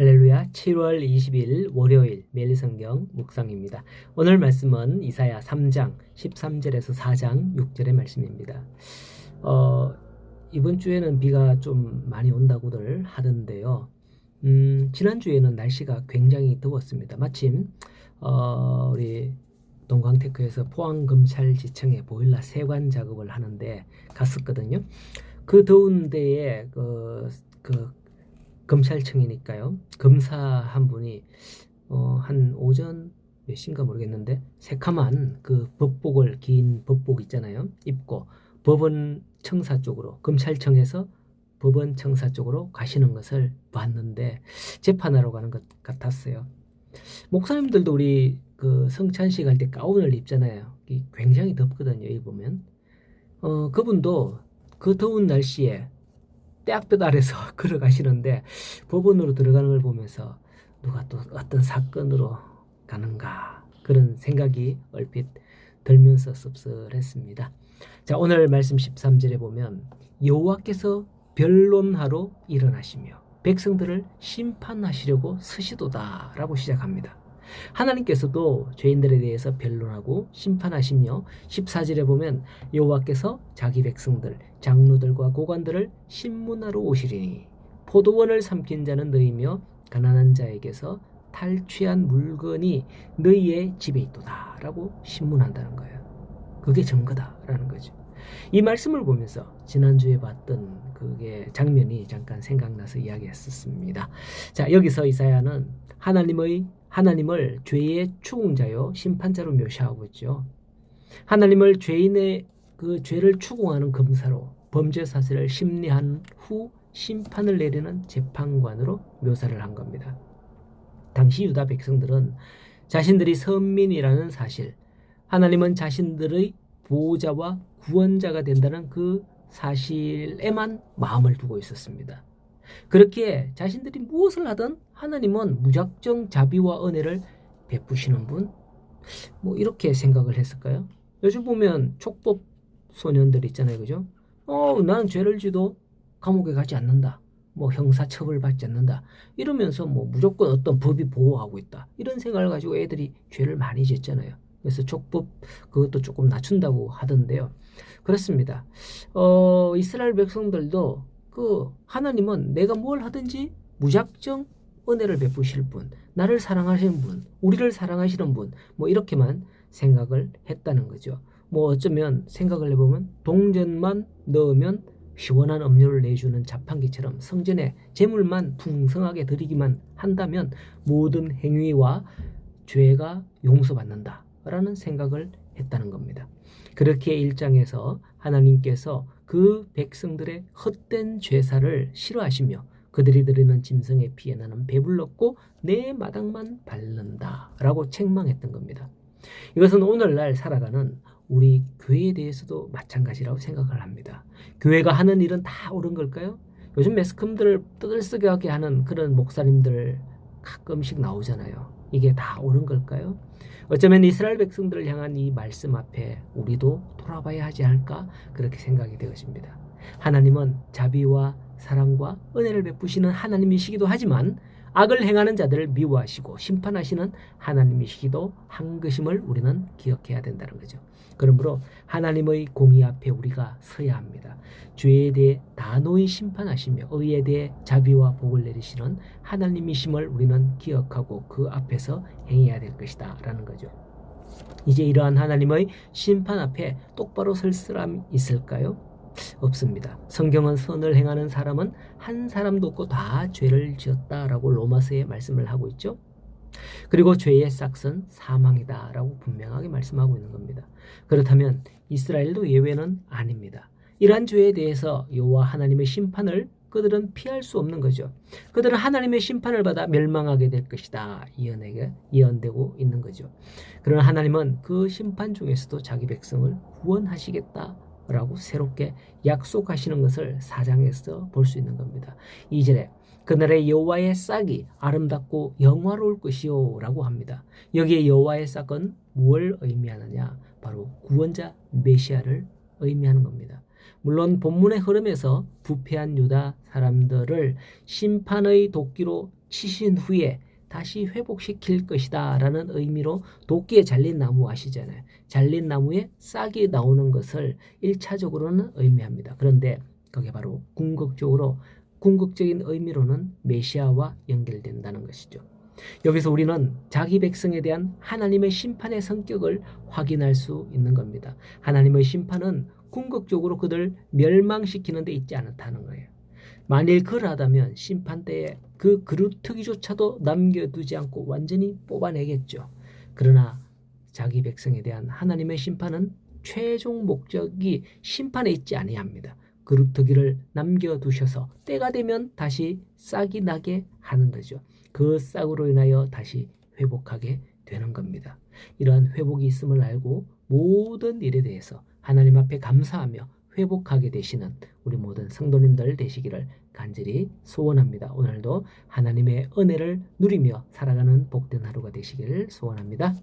할렐루야. 7월 20일 월요일 매일성경 묵상입니다. 오늘 말씀은 이사야 3장 13절에서 4장 6절의 말씀입니다. 이번 주에는 비가 좀 많이 온다고들 하던데요. 지난주에는 날씨가 굉장히 더웠습니다. 마침 우리 동광테크에서 포항검찰지청에 보일러 세관 작업을 하는데 갔었거든요. 그 더운 데에 검찰청이니까요. 검사 한 분이 한 오전 몇 시인가 모르겠는데 새카만 그 법복을 긴 법복 있잖아요. 입고 법원 청사 쪽으로 검찰청에서 법원 청사 쪽으로 가시는 것을 봤는데 재판하러 가는 것 같았어요. 목사님들도 우리 그 성찬식 할 때 가운을 입잖아요. 굉장히 덥거든요. 입으면 그분도 그 더운 날씨에 떼학볕 아래서 걸어가시는데 법원으로 들어가는 걸 보면서 누가 또 어떤 사건으로 가는가 그런 생각이 얼핏 들면서 씁쓸했습니다. 자, 오늘 말씀 13절에 보면 여호와께서 변론하러 일어나시며 백성들을 심판하시려고 서시도다 라고 시작합니다. 하나님께서도 죄인들에 대해서 변론하고 심판하시며 14절에 보면 여호와께서 자기 백성들 장로들과 고관들을 심문하러 오시리니 포도원을 삼킨 자는 너희며 가난한 자에게서 탈취한 물건이 너희의 집에 있도다 라고 심문한다는 거예요. 그게 증거다라는 거죠. 이 말씀을 보면서 지난주에 봤던 그게 장면이 잠깐 생각나서 이야기했었습니다. 자, 여기서 이사야는 하나님을 죄의 추궁자요 심판자로 묘사하고 있죠. 하나님을 죄인의 그 죄를 추궁하는 검사로 범죄 사실을 심리한 후 심판을 내리는 재판관으로 묘사를 한 겁니다. 당시 유다 백성들은 자신들이 선민이라는 사실, 하나님은 자신들의 보호자와 구원자가 된다는 그 사실에만 마음을 두고 있었습니다. 그렇게 자신들이 무엇을 하든 하나님은 무작정 자비와 은혜를 베푸시는 분? 이렇게 생각을 했을까요? 요즘 보면 촉법 소년들 있잖아요. 그죠? 난 죄를 지도 감옥에 가지 않는다. 형사처벌 받지 않는다. 이러면서 무조건 어떤 법이 보호하고 있다. 이런 생각을 가지고 애들이 죄를 많이 짓잖아요. 그래서 촉법 그것도 조금 낮춘다고 하던데요. 그렇습니다. 이스라엘 백성들도 하나님은 내가 뭘 하든지 무작정 은혜를 베푸실 분, 나를 사랑하시는 분, 우리를 사랑하시는 분, 이렇게만 생각을 했다는 거죠. 어쩌면 생각을 해보면 동전만 넣으면 시원한 음료를 내주는 자판기처럼 성전에 재물만 풍성하게 드리기만 한다면 모든 행위와 죄가 용서받는다라는 생각을 했다는 겁니다. 그렇게 1장에서 하나님께서 그 백성들의 헛된 죄사를 싫어하시며 그들이 드리는 짐승의 피에 나는 배불렀고 내 마당만 밟는다 라고 책망했던 겁니다. 이것은 오늘날 살아가는 우리 교회에 대해서도 마찬가지라고 생각을 합니다. 교회가 하는 일은 다 옳은 걸까요? 요즘 매스컴들을 떠들썩하게 하는 그런 목사님들 가끔씩 나오잖아요. 이게 다 옳은 걸까요? 어쩌면 이스라엘 백성들을 향한 이 말씀 앞에 우리도 돌아봐야 하지 않을까 그렇게 생각이 되어집니다. 하나님은 자비와 사랑과 은혜를 베푸시는 하나님이시기도 하지만 악을 행하는 자들을 미워하시고 심판하시는 하나님이시기도 한 것임을 우리는 기억해야 된다는 거죠. 그러므로 하나님의 공의 앞에 우리가 서야 합니다. 죄에 대해 단호히 심판하시며 의에 대해 자비와 복을 내리시는 하나님이심을 우리는 기억하고 그 앞에서 행해야 될 것이다 라는 거죠. 이제 이러한 하나님의 심판 앞에 똑바로 설 사람 있을까요? 없습니다. 성경은 선을 행하는 사람은 한 사람도 없고 다 죄를 지었다라고 로마서에 말씀을 하고 있죠. 그리고 죄의 싹은 사망이다라고 분명하게 말씀하고 있는 겁니다. 그렇다면 이스라엘도 예외는 아닙니다. 이러한 죄에 대해서 여호와 하나님의 심판을 그들은 피할 수 없는 거죠. 그들은 하나님의 심판을 받아 멸망하게 될 것이다 예언되고 있는 거죠. 그러나 하나님은 그 심판 중에서도 자기 백성을 구원하시겠다 라고 새롭게 약속하시는 것을 4장에서 볼 수 있는 겁니다. 2절에 그날의 여호와의 싹이 아름답고 영화로울 것이요 라고 합니다. 여기에 여호와의 싹은 무엇을 의미하느냐? 바로 구원자 메시아를 의미하는 겁니다. 물론 본문의 흐름에서 부패한 유다 사람들을 심판의 도끼로 치신 후에 다시 회복시킬 것이다 라는 의미로 도끼에 잘린 나무 아시잖아요. 잘린 나무에 싹이 나오는 것을 1차적으로는 의미합니다. 그런데 그게 바로 궁극적인 의미로는 메시아와 연결된다는 것이죠. 여기서 우리는 자기 백성에 대한 하나님의 심판의 성격을 확인할 수 있는 겁니다. 하나님의 심판은 궁극적으로 그들 멸망시키는 데 있지 않다는 거예요. 만일 그러하다면 심판 때에 그 그루터기조차도 남겨두지 않고 완전히 뽑아내겠죠. 그러나 자기 백성에 대한 하나님의 심판은 최종 목적이 심판에 있지 아니합니다. 그루터기를 남겨두셔서 때가 되면 다시 싹이 나게 하는 거죠. 그 싹으로 인하여 다시 회복하게 되는 겁니다. 이러한 회복이 있음을 알고 모든 일에 대해서 하나님 앞에 감사하며 회복하게 되시는 우리 모든 성도님들 되시기를 간절히 소원합니다. 오늘도 하나님의 은혜를 누리며 살아가는 복된 하루가 되시기를 소원합니다.